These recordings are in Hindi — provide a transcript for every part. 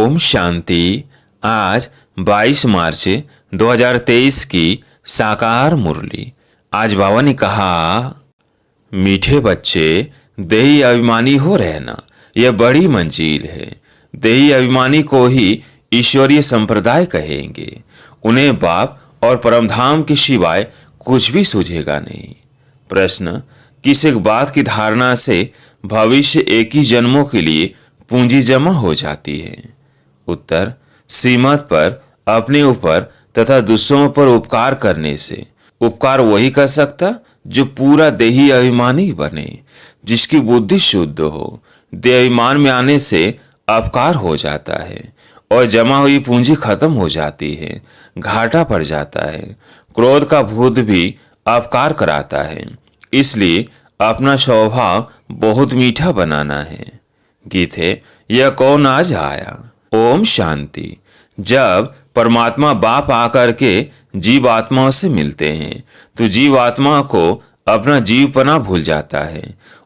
ओम शांति। आज 22 मार्च 2023 की साकार मुरली। आज बाबा ने कहा, मीठे बच्चे, देही अभिमानी हो रहना, यह बड़ी मंजिल है। देही अभिमानी को ही ईश्वरीय संप्रदाय कहेंगे। उन्हें बाप और परमधाम के सिवाय कुछ भी सूझेगा नहीं। प्रश्न, किस एक बात की धारणा से भविष्य एक ही जन्मों के लिए पूंजी जमा हो जाती है? उत्तर, श्रीमत पर, अपने ऊपर तथा दूसरों पर उपकार करने से। उपकार वही कर सकता जो पूरा देही अभिमानी बने, जिसकी बुद्धि शुद्ध हो। देहाभिमान में आने से अपकार हो जाता है और जमा हुई पूंजी खत्म हो जाती है, घाटा पड़ जाता है। क्रोध का भूत भी अपकार कराता है, इसलिए अपना स्वभाव बहुत मीठा बनाना है। गीत है, यह कौन आज आया। ओम शांति। जब परमात्मा बाप आकर के जीव आत्माओं से मिलते हैं तो जीव आत्मा को अपना जीवपना भूल जाता है।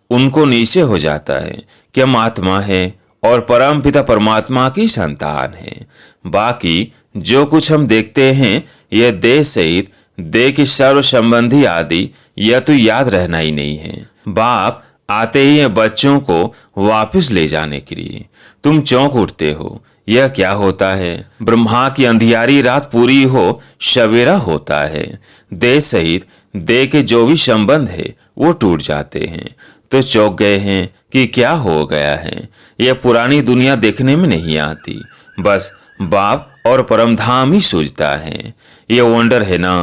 उनको नीचे हो जाता है कि हम आत्मा है और परम पिता परमात्मा की संतान है। बाकी जो कुछ हम देखते हैं यह देह सहित देह के सर्व संबंधी आदि यह तो याद रहना ही नहीं है। बाप आते ही है बच्चों को वापस ले जाने के लिए। तुम चौंक उठते हो, यह क्या होता है? ब्रह्मा की अंधियारी रात पूरी हो, सवेरा होता है। देह सहित देह के जो भी संबंध है वो टूट जाते हैं। तो चौंक गए हैं कि क्या हो गया है। यह पुरानी दुनिया देखने में नहीं आती, बस बाप और परमधाम ही सूझता है। यह वंडर है ना।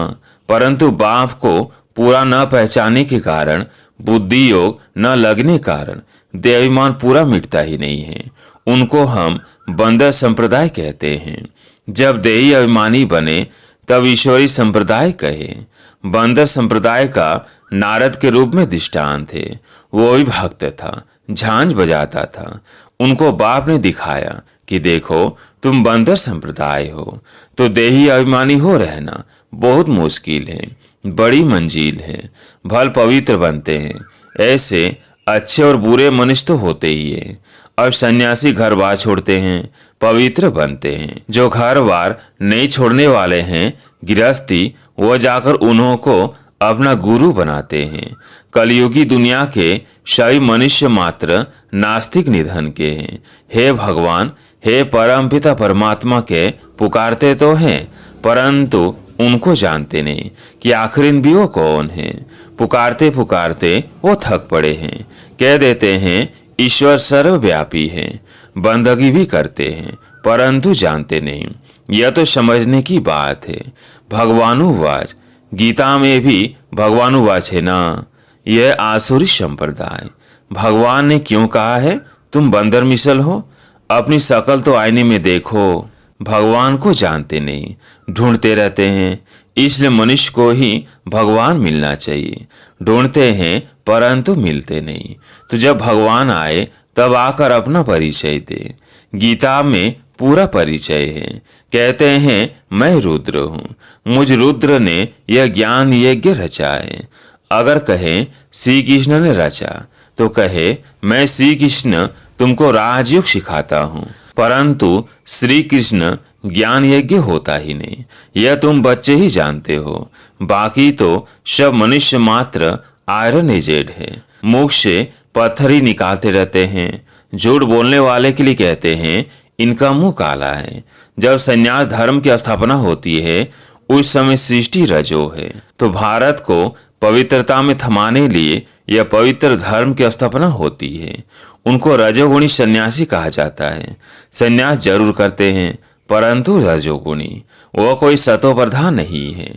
परंतु बाप को पूरा न पहचानने के कारण, बुद्धि योग न लगने कारण देहाभिमान पूरा मिटता ही नहीं है। उनको हम बंदर संप्रदाय कहते हैं। जब देही अभिमानी बने तब ईश्वरी संप्रदाय कहे। बंदर संप्रदाय का नारद के रूप में दृष्टांत थे। वो भी भक्त था, झांझ बजाता था। उनको बाप ने दिखाया कि देखो तुम बंदर संप्रदाय हो तो देही अभिमानी हो रहना बहुत मुश्किल है, बड़ी मंजिल है। भल पवित्र बनते हैं। ऐसे अच्छे और बुरे मनुष्य तो होते ही है। अब सन्यासी घर बार छोड़ते हैं, पवित्र बनते हैं। जो घर बार नहीं छोड़ने वाले हैं, गृहस्थी, वो जाकर उन्हों को अपना गुरु बनाते हैं। कलयुगी दुनिया के सभी मनुष्य मात्र नास्तिक निधन के हैं। हे भगवान, हे परमपिता परमात्मा के पुकारते तो हैं, परंतु उनको जानते नहीं कि आखिर भी वो कौन है। पुकारते पुकारते वो थक पड़े हैं। कह देते हैं ईश्वर सर्वव्यापी है। बंदगी भी करते हैं परंतु जानते नहीं। यह तो समझने की बात है। भगवानुवाच, गीता में भी भगवानुवाच है ना। यह आसुरी संप्रदाय। भगवान ने क्यों कहा है तुम बंदर मिसल हो? अपनी शकल तो आईने में देखो। भगवान को जानते नहीं, ढूंढते रहते हैं। इसलिए मनुष्य को ही भगवान मिलना चाहिए। ढूंढते हैं परंतु मिलते नहीं। तो जब भगवान आए तब आकर अपना परिचय दे। गीता में पूरा परिचय है। कहते हैं मैं रुद्र हूँ, मुझ रुद्र ने यह ज्ञान यज्ञ रचा है। अगर कहें श्री कृष्ण ने रचा तो कहे मैं श्री कृष्ण तुमको राजयोग सिखाता हूँ। परंतु श्री कृष्ण ज्ञान यज्ञ होता ही नहीं। यह तुम बच्चे ही जानते हो। बाकी तो सब मनुष्य मात्र आयरन एजेड है। मुख से पत्थर ही निकालते रहते हैं। झूठ बोलने वाले के लिए कहते हैं इनका मुंह काला है। जब संन्यास धर्म की स्थापना होती है उस समय सृष्टि रजो है। तो भारत को पवित्रता में थमाने लिए यह पवित्र धर्म की स्थापना होती है। उनको रजोगुणी सन्यासी कहा जाता है। सन्यास जरूर करते हैं परंतु रजोगुणी। वह कोई सतो प्रधान नहीं है।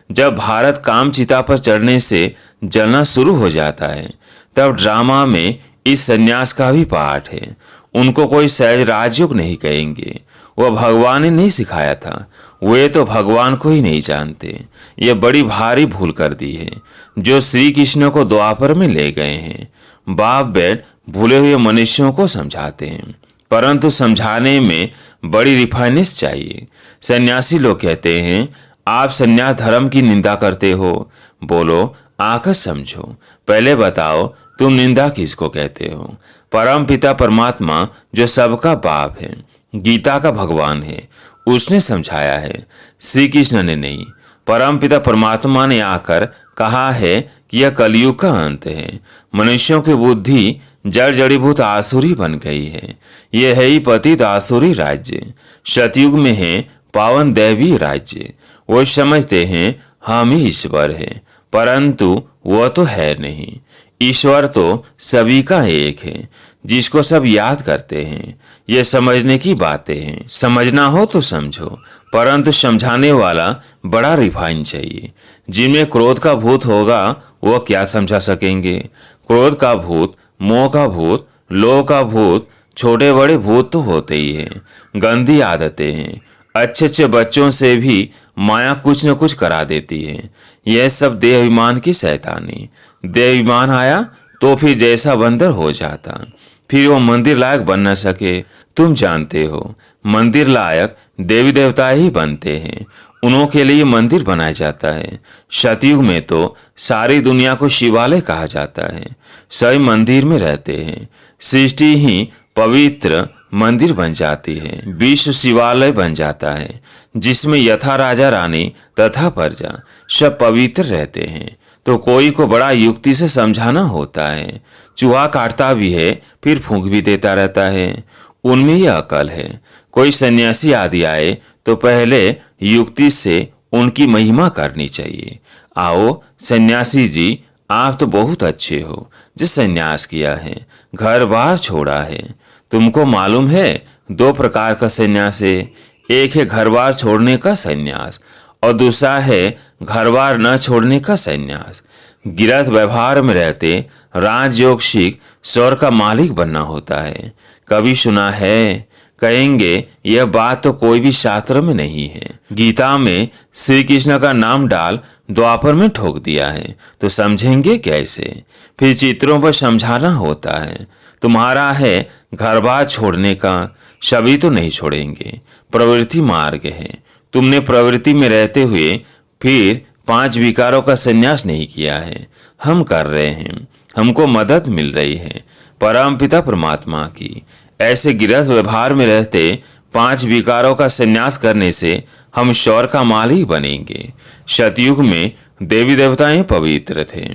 जब भारत काम चिता पर चढ़ने से जलना शुरू हो जाता है तब ड्रामा में इस सन्यास का भी पाठ है। उनको कोई सहज राजयोग नहीं कहेंगे। वह भगवान ने नहीं सिखाया था। वे तो भगवान को ही नहीं जानते। ये बड़ी भारी भूल कर दी है जो श्री कृष्ण को द्वापर में ले गए हैं। बाप बेट भूले हुए मनुष्यों को समझाते हैं परंतु समझाने में बड़ी रिफाइनेस चाहिए। सन्यासी लोग कहते हैं आप सन्यास धर्म की निंदा करते हो। बोलो आकर समझो। पहले बताओ तुम निंदा किसको कहते हो? परम पिता परमात्मा जो सबका बाप है गीता का भगवान है, उसने समझाया है, श्री कृष्ण ने नहीं। परमपिता परमात्मा ने आकर कहा है कि यह कलयुग का अंत है। मनुष्यों की बुद्धि जड़ जड़ीभूत आसुरी बन गई है। यह है ही पतित आसुरी राज्य। सतयुग में है पावन दैवी राज्य। वो समझते हैं हम ही ईश्वर है, परंतु वह तो है नहीं। ईश्वर तो सभी का एक है, जिसको सब याद करते हैं। ये समझने की बातें हैं। समझना हो तो समझो, परंतु समझाने वाला बड़ा रिफाइन चाहिए। जिनमें क्रोध का भूत होगा वो क्या समझा सकेंगे। क्रोध का भूत, मोह का भूत, लोभ का भूत, छोटे बड़े भूत तो होते ही हैं। गंदी आदतें हैं। अच्छे अच्छे बच्चों से भी माया कुछ न कुछ करा देती है। यह सब देहाभिमान की शैतानी। देहाभिमान आया तो फिर जैसा बंदर हो जाता, फिर वो मंदिर लायक बन न सके। तुम जानते हो, मंदिर लायक देवी देवता ही बनते हैं, उन्हों के लिए मंदिर बनाया जाता है। सतयुग में तो सारी दुनिया को शिवालय कहा जाता है। सभी मंदिर में रहते हैं। सृष्टि ही पवित्र मंदिर बन जाती है। विश्व शिवालय बन जाता है, जिसमें यथा राजा रानी तथा प्रजा सब पवित्र रहते हैं। तो कोई को बड़ा युक्ति से समझाना होता है। चूहा काटता भी है, फिर फूंक भी देता रहता है। उनमें यह अकल है। कोई सन्यासी आदि आए तो पहले युक्ति से उनकी महिमा करनी चाहिए। आओ सन्यासी जी, आप तो बहुत अच्छे हो जो सन्यास किया है, घर बार छोड़ा है। तुमको मालूम है दो प्रकार का सन्यास है। एक है घर बार छोड़ने का सन्यास और दूसरा है घर बार न छोड़ने का सन्यास। गिरहस्थ व्यवहार में रहते राजयोग सीख स्वर का मालिक बनना होता है। कभी सुना है? कहेंगे यह बात तो कोई भी शास्त्र में नहीं है। गीता में श्री कृष्ण का नाम डाल द्वापर में ठोक दिया है, तो समझेंगे कैसे? फिर चित्रों पर समझाना होता है। तुम्हारा है घर बार छोड़ने का, सभी तो नहीं छोड़ेंगे। प्रवृत्ति मार्ग है। तुमने प्रवृत्ति में रहते हुए फिर 5 विकारों का संन्यास नहीं किया है। हम कर रहे हैं, हमको मदद मिल रही है परमपिता परमात्मा की। ऐसे गृहस्थ व्यवहार में रहते 5 विकारों का संन्यास करने से हम ईश्वर का मालिक बनेंगे। सतयुग में देवी देवताएं पवित्र थे,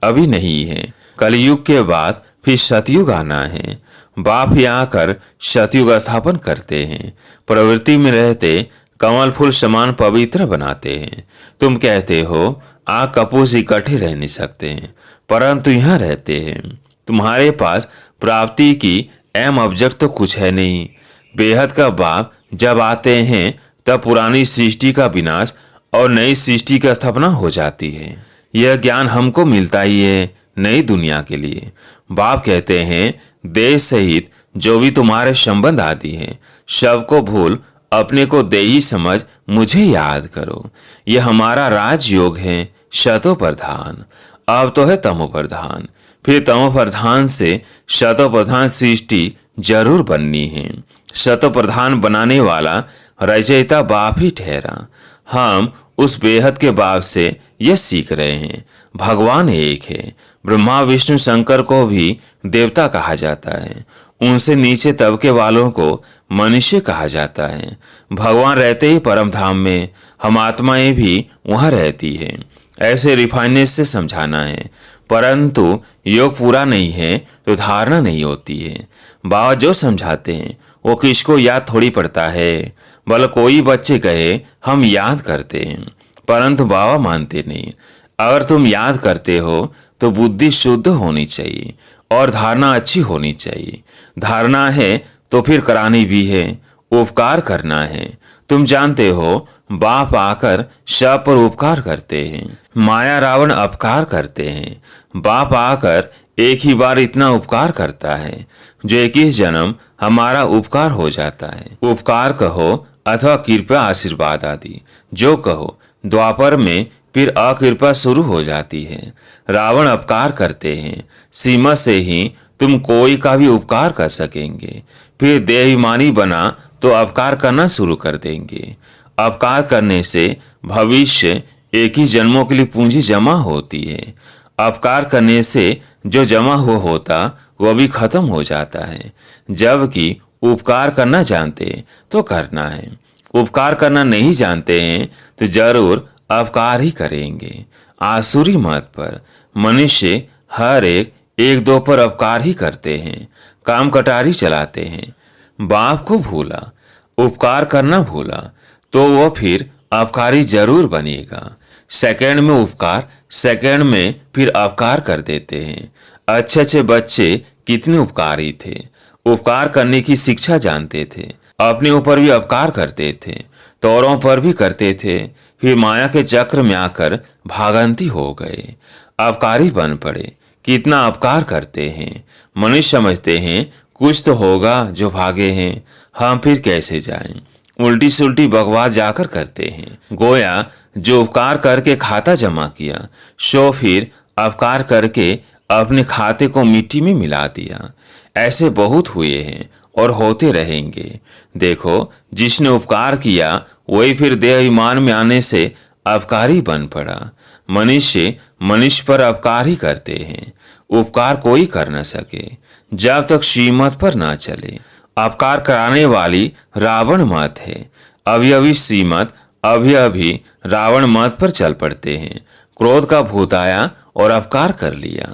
अभी नहीं है। कलयुग के बाद फिर सतयुग आना है। बाप ही आकर सतयुग स्थापन करते हैं। प्रवृत्ति में रहते कमल फूल समान पवित्र बनाते हैं। तुम कहते हो आग कपूर इकट्ठे रह नहीं सकते हैं, परंतु यहाँ रहते हैं। तुम्हारे पास प्राप्ति की एम ऑब्जेक्ट तो कुछ है नहीं। बेहद का बाप जब आते हैं तब पुरानी सृष्टि का विनाश और नई सृष्टि की स्थापना हो जाती है। यह ज्ञान हमको मिलता ही है नई दुनिया के लिए। बाप कहते हैं देश सहित जो भी तुम्हारे संबंध आदि हैं सबको भूल अपने को देही समझ मुझे याद करो। यह हमारा राजयोग है शतो प्रधान। अब तो है तमो प्रधान, फिर तमो प्रधान से शतो प्रधान सृष्टि जरूर बननी है। शतो प्रधान बनाने वाला रचयिता बाप ही ठहरा। हम उस बेहद के बाप से यह सीख रहे हैं। भगवान एक है। ब्रह्मा विष्णु शंकर को भी देवता कहा जाता है। उनसे नीचे तबके वालों को मनुष्य कहा जाता है। भगवान रहते ही परम धाम में, हम आत्माएं भी वहां रहती है। ऐसे रिफाइनेस से समझाना है, परंतु योग पूरा नहीं है तो धारणा नहीं होती है। बाबा जो समझाते हैं वो किसको याद थोड़ी पड़ता है। भले कोई बच्चे कहे हम याद करते हैं, परंतु बाबा मानते नहीं। अगर तुम याद करते हो तो बुद्धि शुद्ध होनी चाहिए और धारणा अच्छी होनी चाहिए। धारणा है तो फिर करानी भी है, उपकार करना है। तुम जानते हो बाप आकर सब पर उपकार करते हैं। माया रावण अपकार करते हैं। बाप आकर एक ही बार इतना उपकार करता है जो 21 जन्म हमारा उपकार हो जाता है। उपकार कहो अथवा कृपा आशीर्वाद आदि जो कहो, द्वापर में फिर अकृपा शुरू हो जाती है। रावण अपकार करते हैं, सीमा से ही तुम कोई का भी उपकार कर सकेंगे। फिर देहाभिमानी बना तो अपकार करना शुरू कर देंगे। अपकार करने से भविष्य 21 जन्मों के लिए पूंजी जमा होती है। अपकार करने से जो जमा होता वह भी खत्म हो जाता है, जबकि उपकार करना जानते हैं तो करना है, उपकार करना नहीं जानते हैं तो जरूर अपकार ही करेंगे। आसुरी मत पर मनुष्य हर एक दो पर अपकार ही करते हैं, काम कटारी चलाते हैं। बाप को भूला, उपकार करना भूला तो वो फिर अपकारी जरूर बनेगा। सेकंड में उपकार, सेकंड में फिर अपकार कर देते हैं। अच्छे अच्छे बच्चे कितने उपकारी थे, उपकार करने की शिक्षा जानते थे, अपने ऊपर भी अपकार करते थे, तौरों पर भी करते थे, फिर माया के चक्र में आकर भागंती हो गए, अपकारी बन पड़े। कितना अपकार करते हैं। मनुष्य समझते हैं कुछ तो होगा जो भागे हैं, हम फिर कैसे जाएं। उल्टी सुल्टी बकवास जाकर करते हैं। गोया जो उपकार करके खाता जमा किया सो फिर अपकार करके अपने खाते को मिट्टी में मिला दिया। ऐसे बहुत हुए हैं और होते रहेंगे। देखो, जिसने उपकार किया वही फिर देह अभिमान में आने से अपकारी बन पड़ा। मनुष्य पर अपकार ही करते हैं, उपकार कोई कर न सके जब तक श्रीमत पर ना चले। अपकार कराने वाली रावण मत है। अभी अभी श्रीमत, अभी अभी रावण मत पर चल पड़ते हैं। क्रोध का भूत आया और अपकार कर लिया,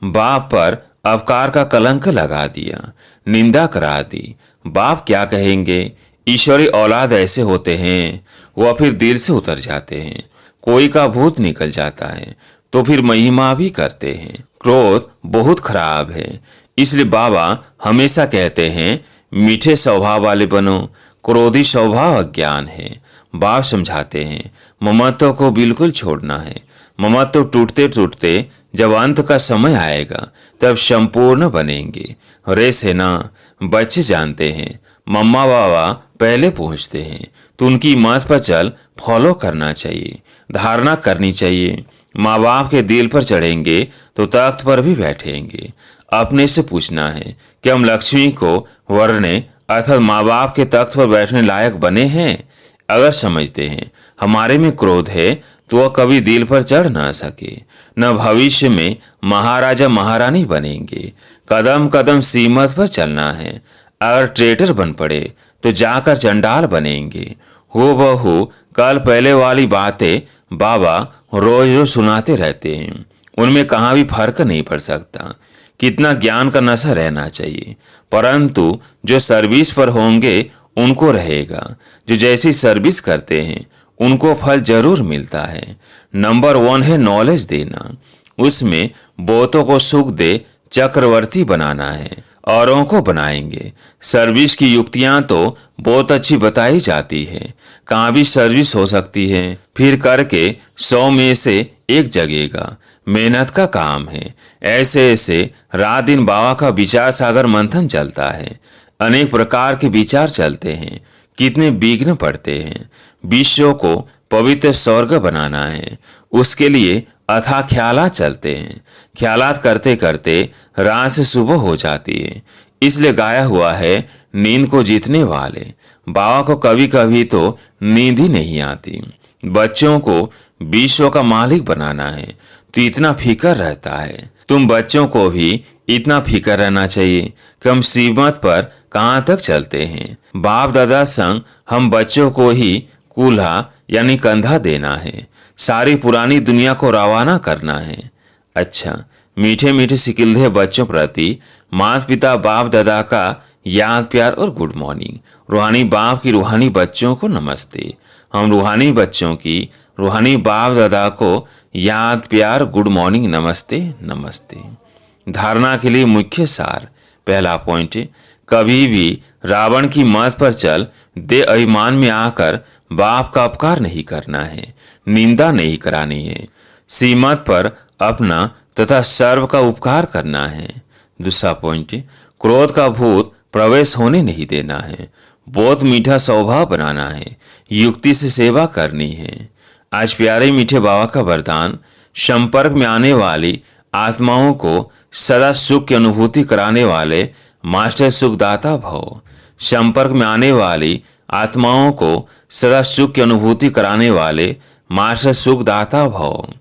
बाप पर अपकार का कलंक लगा दिया, निंदा करा दी। बाप क्या कहेंगे। ईश्वरी औलाद ऐसे होते हैं, वह फिर दिल से उतर जाते हैं। कोई का भूत निकल जाता है तो फिर महिमा भी करते हैं। क्रोध बहुत खराब है, इसलिए बाबा हमेशा कहते हैं मीठे स्वभाव वाले बनो, क्रोधी स्वभाव अज्ञान है। बाप समझाते हैं ममत्व को बिल्कुल छोड़ना है। ममत्व टूटते टूटते जब अंत का समय आएगा तब संपूर्ण बनेंगे। रे सेना, बच्चे जानते हैं मम्मा बाबा पहले पहुंचते हैं तो उनकी मत पर चल फॉलो करना चाहिए, धारणा करनी चाहिए। माँ बाप के दिल पर चढ़ेंगे तो तख्त पर भी बैठेंगे। अपने से पूछना है कि हम लक्ष्मी को वरने अर्थात माँ बाप के तख्त पर बैठने लायक बने हैं। अगर समझते हैं हमारे में क्रोध है तो वह कभी दिल पर चढ़ ना सके, न भविष्य में महाराजा महारानी बनेंगे। कदम कदम सीमत पर चलना है। अगर ट्रेटर बन पड़े तो जाकर चंडाल बनेंगे। हो बहू कल पहले वाली बातें बाबा रोज रोज सुनाते रहते हैं, उनमें कहाँ भी फर्क नहीं पड़ सकता। कितना ज्ञान का नशा रहना चाहिए, परंतु जो सर्विस पर होंगे उनको रहेगा। जो जैसी सर्विस करते हैं उनको फल जरूर मिलता है। नंबर 1 है नॉलेज देना, उसमें बहुतों को सुख दे चक्रवर्ती बनाना है, औरों को बनाएंगे। सर्विस की युक्तियां तो बहुत अच्छी बताई जाती है, कहाँ भी सर्विस हो सकती है, फिर करके 100 में से 1 जगेगा। मेहनत का काम है। ऐसे ऐसे रात दिन बाबा का विचार सागर मंथन चलता है। अनेक प्रकार के विचार चलते हैं, कितने विघ्न पड़ते हैं। विश्व को पवित्र स्वर्ग बनाना है, उसके लिए अथाह ख्यालात चलते हैं। ख्यालात करते करते रात से सुबह हो जाती है। इसलिए गाया हुआ है नींद को जीतने वाले। बाबा को कभी कभी तो नींद ही नहीं आती। बच्चों को विश्व का मालिक बनाना है तो इतना फिक्र रहता है। तुम बच्चों को भी इतना फिक्र रहना चाहिए कि हम सीमत पर कहाँ तक चलते हैं। बाप दादा संग हम बच्चों को ही कूल्हा यानी कंधा देना है, सारी पुरानी दुनिया को रवाना करना है। अच्छा, मीठे मीठे सिकिल्दे बच्चों प्रति माता पिता बाप दादा का याद प्यार और गुड मॉर्निंग। रूहानी बाप की रूहानी बच्चों को नमस्ते। हम रूहानी बच्चों की रूहानी बाप दादा को याद प्यार गुड मॉर्निंग नमस्ते नमस्ते। धारणा के लिए मुख्य सार। पहला पॉइंट, कभी भी रावण की मत पर चल दे अभिमान में आकर बाप का अपकार नहीं करना है, निंदा नहीं करानी है। सीमत पर अपना तथा सर्व का उपकार करना है। दूसरा पॉइंट, क्रोध का भूत प्रवेश होने नहीं देना है, बहुत मीठा स्वभाव बनाना है, युक्ति से सेवा करनी है। आज प्यारे मीठे बाबा का वरदान, संपर्क में आने वाली आत्माओं को सदा सुख की अनुभूति कराने वाले मास्टर सुखदाता भव। संपर्क में आने वाली आत्माओं को सदा सुख की अनुभूति कराने वाले मास्टर सुखदाता भव।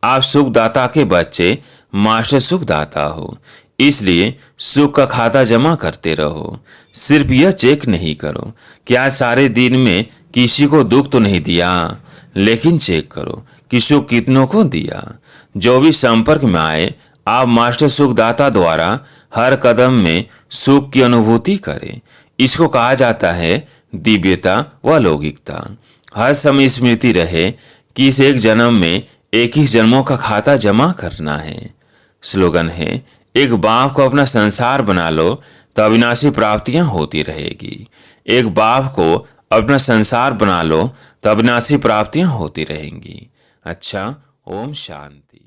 आप सुखदाता के बच्चे मास्टर सुखदाता हो, इसलिए सुख का खाता जमा करते रहो। सिर्फ यह चेक नहीं करो कि आज सारे दिन में किसी को दुख तो नहीं दिया, लेकिन चेक करो कि सुख कितनों को दिया। जो भी संपर्क में आए, आप मास्टर सुखदाता द्वारा हर कदम में सुख की अनुभूति करें। इसको कहा जाता है दिव्यता व लौकिकता। हर समय स्मृति रहे कि इस एक जन्म में 21 जन्मों का खाता जमा करना है। स्लोगन है, एक बाप को अपना संसार बना लो तो अविनाशी प्राप्तियां होती रहेगी। एक बाप को अपना संसार बना लो तो अविनाशी प्राप्तियां होती रहेंगी। अच्छा, ओम शांति।